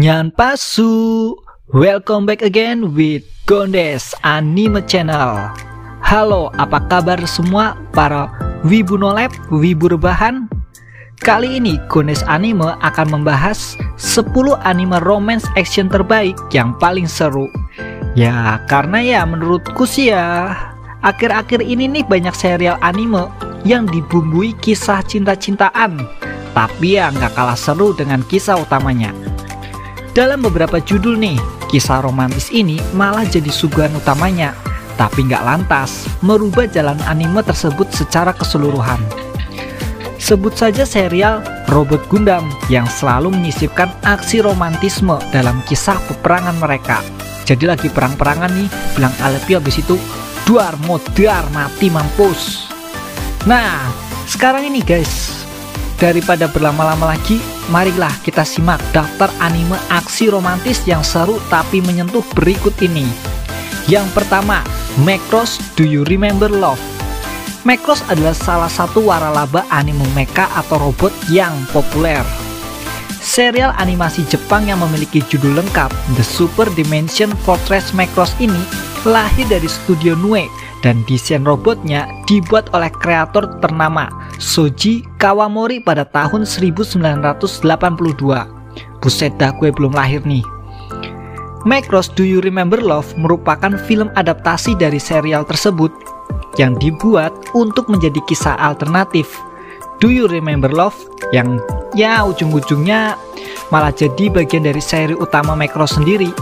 Nyanpasu, welcome back again with Gondes Anime Channel. Halo, apa kabar semua para wibu nolep, wibu rebahan? Kali ini Gondes Anime akan membahas 10 anime romance action terbaik yang paling seru. Ya, karena ya menurutku sih ya, akhir-akhir ini nih banyak serial anime yang dibumbui kisah cinta-cintaan, tapi ya nggak kalah seru dengan kisah utamanya. Dalam beberapa judul nih, kisah romantis ini malah jadi suguhan utamanya, tapi nggak lantas merubah jalan anime tersebut secara keseluruhan. Sebut saja serial Robot Gundam yang selalu menyisipkan aksi romantisme dalam kisah peperangan mereka. Jadi lagi perang-perangan nih, bilang Alepi habis itu duar modar mati mampus. Nah, sekarang ini guys, daripada berlama-lama lagi, marilah kita simak daftar anime aksi romantis yang seru tapi menyentuh berikut ini. Yang pertama, Macross Do You Remember Love? Macross adalah salah satu waralaba anime mecha atau robot yang populer. Serial animasi Jepang yang memiliki judul lengkap The Super Dimension Fortress Macross ini lahir dari studio Nue, dan desain robotnya dibuat oleh kreator ternama Shoji Kawamori pada tahun 1982. Buset dah, gue belum lahir nih. Macross Do You Remember Love merupakan film adaptasi dari serial tersebut yang dibuat untuk menjadi kisah alternatif Do You Remember Love yang ya ujung-ujungnya malah jadi bagian dari seri utama Macross sendiri.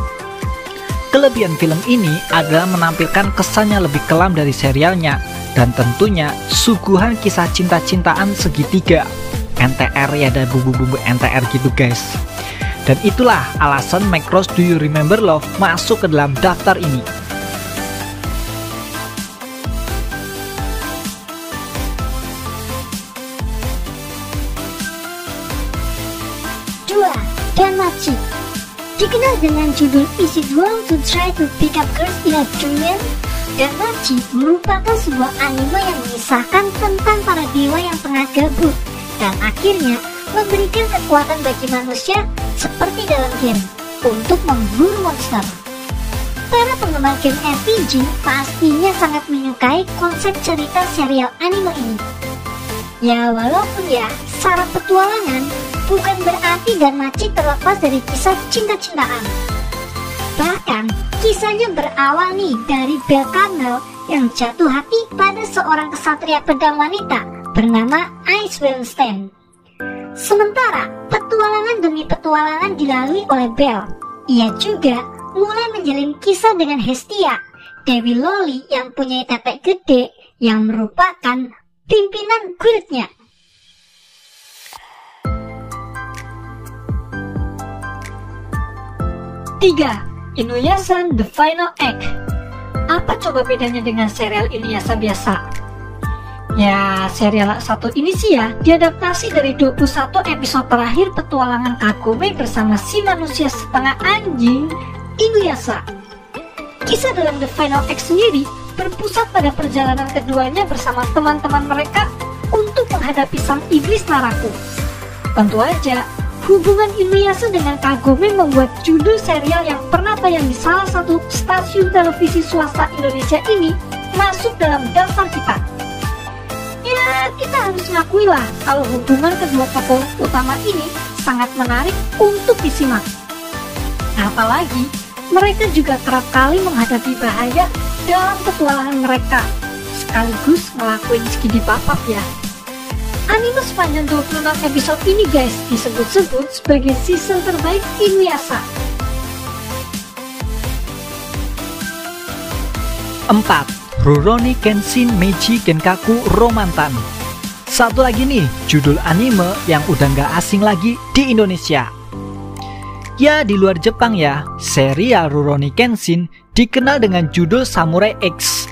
Kelebihan film ini adalah menampilkan kesannya lebih kelam dari serialnya, dan tentunya suguhan kisah cinta-cintaan segitiga NTR ya, ada bumbu-bumbu NTR gitu guys. Dan itulah alasan Macross Do You Remember Love masuk ke dalam daftar ini. Danmachi dikenal dengan judul Is It Wrong to Try to Pick Up Girls in a Dream? Danmachi merupakan sebuah anime yang mengisahkan tentang para dewa yang tengah gabut dan akhirnya memberikan kekuatan bagi manusia seperti dalam game untuk memburu monster. Para penggemar game RPG pastinya sangat menyukai konsep cerita serial anime ini. Ya walaupun ya syarat petualangan, bukan berarti Danmachi terlepas dari kisah cinta-cintaan. Bahkan, kisahnya berawal nih dari Belle Carmel yang jatuh hati pada seorang kesatria pedang wanita bernama Ice Wallenstein. Sementara, petualangan demi petualangan dilalui oleh Belle. Ia juga mulai menjalin kisah dengan Hestia, Dewi Loli yang punya tetek gede yang merupakan pimpinan guildnya. Tiga, Inuyasha The Final Act. Apa coba bedanya dengan serial Inuyasha biasa? Ya, serial satu ini sih ya diadaptasi dari 21 episode terakhir petualangan Kagome bersama si manusia setengah anjing Inuyasha. Kisah dalam The Final Act sendiri berpusat pada perjalanan keduanya bersama teman-teman mereka untuk menghadapi sang iblis Naraku. Tentu aja, hubungan Inuyasha dengan Kagome membuat judul serial yang pernah tayang di salah satu stasiun televisi swasta Indonesia ini masuk dalam daftar kita. Ya, kita harus ngakui lah kalau hubungan kedua tokoh utama ini sangat menarik untuk disimak. Apalagi, mereka juga kerap kali menghadapi bahaya dalam petualangan mereka, sekaligus ngelakuin skidi papap ya. Anime sepanjang 26 episode ini guys disebut-sebut sebagai season terbaik Inuyasha. 4. Rurouni Kenshin Meiji Genkaku Romantan. Satu lagi nih judul anime yang udah nggak asing lagi di Indonesia. Ya di luar Jepang ya, serial Rurouni Kenshin dikenal dengan judul Samurai X.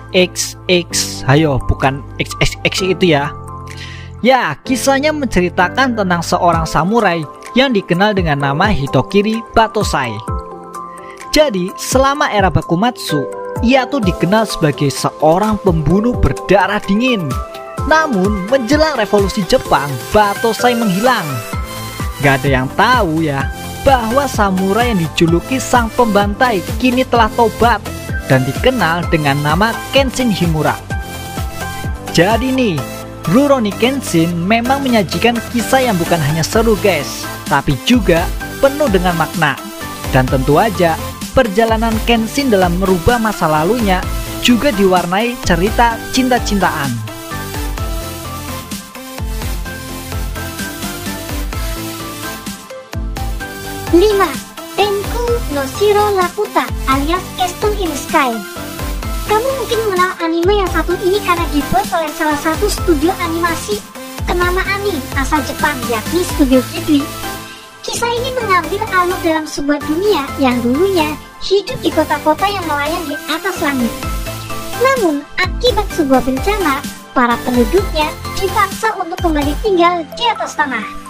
Hayo, bukan XXX itu ya. Ya, kisahnya menceritakan tentang seorang samurai yang dikenal dengan nama Hitokiri Batosai. Jadi, selama era Bakumatsu, ia tuh dikenal sebagai seorang pembunuh berdarah dingin. Namun, menjelang revolusi Jepang, Batosai menghilang. Gak ada yang tahu ya, bahwa samurai yang dijuluki sang pembantai kini telah tobat dan dikenal dengan nama Kenshin Himura. Jadi nih, Rurouni Kenshin memang menyajikan kisah yang bukan hanya seru guys, tapi juga penuh dengan makna. Dan tentu aja, perjalanan Kenshin dalam merubah masa lalunya juga diwarnai cerita cinta-cintaan. 5. Tenku no Shiro Laputa alias Castle in Sky. Kamu mungkin mengenal anime yang satu ini karena dibuat oleh salah satu studio animasi ternama anime asal Jepang, yakni Studio Ghibli. Kisah ini mengambil alur dalam sebuah dunia yang dulunya hidup di kota-kota yang melayang di atas langit. Namun, akibat sebuah bencana, para penduduknya dipaksa untuk kembali tinggal di atas tanah.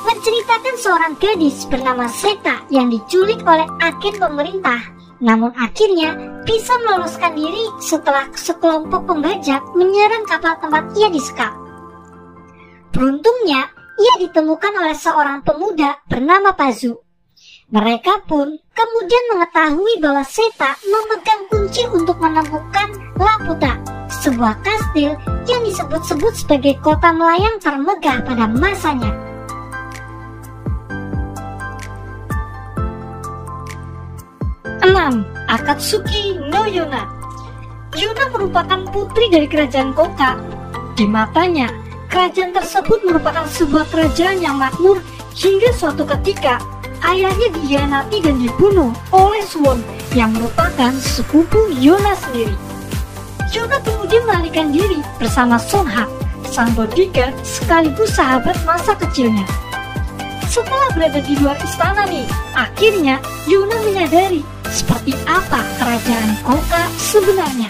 Menceritakan seorang gadis bernama Seta yang diculik oleh agen pemerintah, namun akhirnya bisa meloloskan diri setelah sekelompok pembajak menyerang kapal tempat ia disekap. Beruntungnya, ia ditemukan oleh seorang pemuda bernama Pazu. Mereka pun kemudian mengetahui bahwa Seta memegang kunci untuk menemukan Laputa, sebuah kastil yang disebut-sebut sebagai kota melayang termegah pada masanya. 6. Akatsuki no Yona. Yona merupakan putri dari kerajaan Koka. Di matanya, kerajaan tersebut merupakan sebuah kerajaan yang makmur hingga suatu ketika ayahnya dikhianati dan dibunuh oleh Suwon yang merupakan sepupu Yona sendiri. Yona kemudian melarikan diri bersama Sonha, sang bodyguard sekaligus sahabat masa kecilnya. Setelah berada di luar istana nih, akhirnya Yona menyadari seperti apa kerajaan Koka sebenarnya.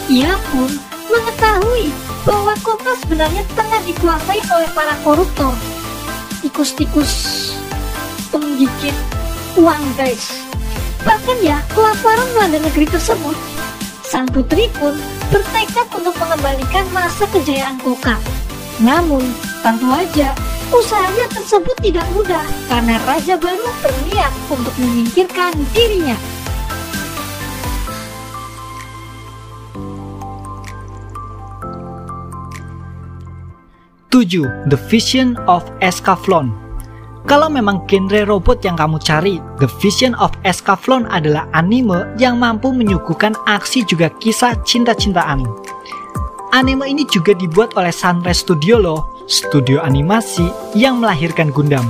Ia pun mengetahui bahwa Koka sebenarnya tengah dikuasai oleh para koruptor, tikus-tikus penggigit uang guys. Bahkan ya, kelaparan melanda negeri tersebut. Sang putri pun bertekad untuk mengembalikan masa kejayaan Koka. Namun, tentu aja usahanya tersebut tidak mudah karena raja baru berniat untuk menyingkirkan dirinya. The Vision of Escaflowne. Kalau memang genre robot yang kamu cari, The Vision of Escaflowne adalah anime yang mampu menyuguhkan aksi juga kisah cinta-cintaan. Anime ini juga dibuat oleh Sunrise Studio loh, studio animasi yang melahirkan Gundam.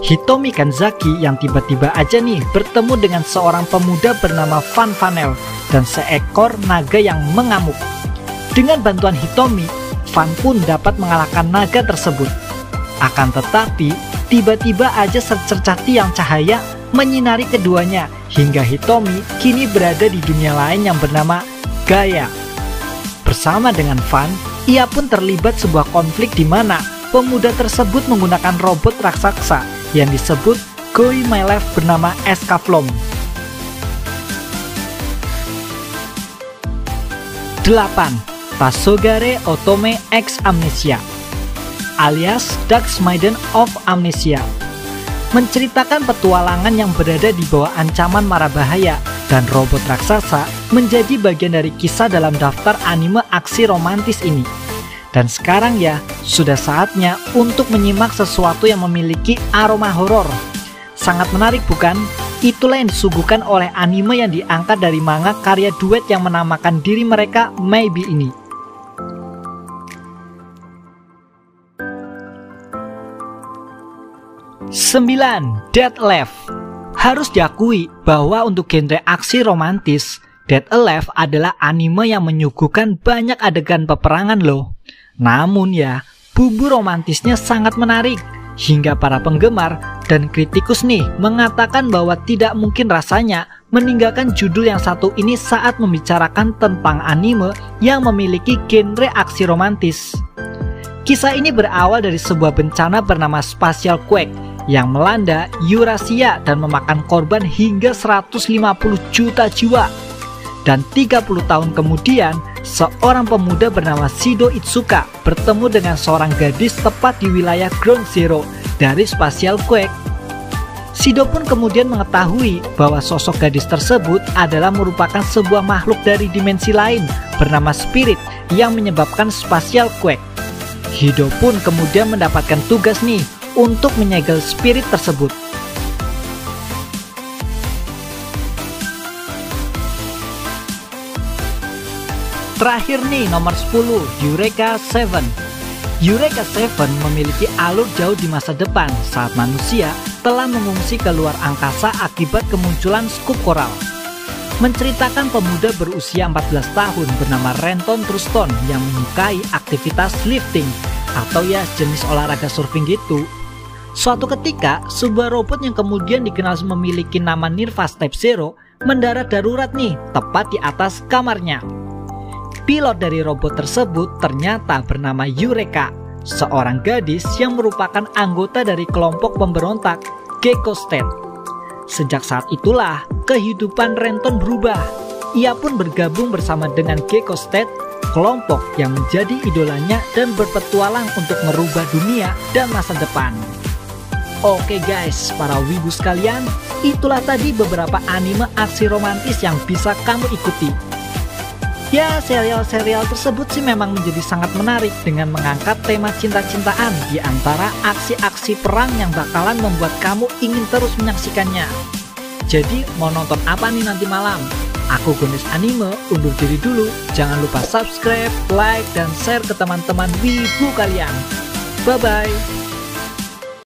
Hitomi Kanzaki yang tiba-tiba aja nih bertemu dengan seorang pemuda bernama Van Vanel dan seekor naga yang mengamuk. Dengan bantuan Hitomi, Van pun dapat mengalahkan naga tersebut. Akan tetapi, tiba-tiba aja secercah tiang cahaya menyinari keduanya hingga Hitomi kini berada di dunia lain yang bernama Gaia. Bersama dengan Van, ia pun terlibat sebuah konflik di mana pemuda tersebut menggunakan robot raksasa yang disebut Koi My Life bernama Escaflowne. 8. Tasogare Otome X Amnesia alias Dark Maiden of Amnesia, menceritakan petualangan yang berada di bawah ancaman mara bahaya dan robot raksasa menjadi bagian dari kisah dalam daftar anime aksi romantis ini. Dan sekarang ya, sudah saatnya untuk menyimak sesuatu yang memiliki aroma horor. Sangat menarik bukan? Itulah yang disuguhkan oleh anime yang diangkat dari manga karya duet yang menamakan diri mereka Maybe ini. 9. Dead Alive. Harus diakui bahwa untuk genre aksi romantis, Dead Alive adalah anime yang menyuguhkan banyak adegan peperangan loh. Namun ya, bumbu romantisnya sangat menarik, hingga para penggemar dan kritikus nih mengatakan bahwa tidak mungkin rasanya meninggalkan judul yang satu ini saat membicarakan tentang anime yang memiliki genre aksi romantis. Kisah ini berawal dari sebuah bencana bernama Spatial Quake yang melanda Eurasia dan memakan korban hingga 150 juta jiwa. Dan 30 tahun kemudian, seorang pemuda bernama Shido Itsuka bertemu dengan seorang gadis tepat di wilayah Ground Zero dari Spatial Quake. Shido pun kemudian mengetahui bahwa sosok gadis tersebut adalah merupakan sebuah makhluk dari dimensi lain bernama Spirit yang menyebabkan spatial quake. Shido pun kemudian mendapatkan tugas nih untuk menyegel Spirit tersebut. Terakhir nih, nomor 10, Eureka 7. Eureka 7 memiliki alur jauh di masa depan saat manusia telah mengungsi ke luar angkasa akibat kemunculan skup koral. Menceritakan pemuda berusia 14 tahun bernama Renton Truston yang menyukai aktivitas lifting atau ya jenis olahraga surfing gitu. Suatu ketika, sebuah robot yang kemudian dikenal memiliki nama Nirvas Type Zero mendarat darurat nih tepat di atas kamarnya. Pilot dari robot tersebut ternyata bernama Eureka, seorang gadis yang merupakan anggota dari kelompok pemberontak Gecko State. Sejak saat itulah kehidupan Renton berubah. Ia pun bergabung bersama dengan Gecko State, kelompok yang menjadi idolanya dan berpetualang untuk merubah dunia dan masa depan. Oke guys, para wibu sekalian, itulah tadi beberapa anime aksi romantis yang bisa kamu ikuti. Ya, serial-serial tersebut sih memang menjadi sangat menarik dengan mengangkat tema cinta-cintaan di antara aksi-aksi perang yang bakalan membuat kamu ingin terus menyaksikannya. Jadi, mau nonton apa nih nanti malam? Aku Gondes Anime, undur diri dulu. Jangan lupa subscribe, like, dan share ke teman-teman wibu kalian. Bye-bye.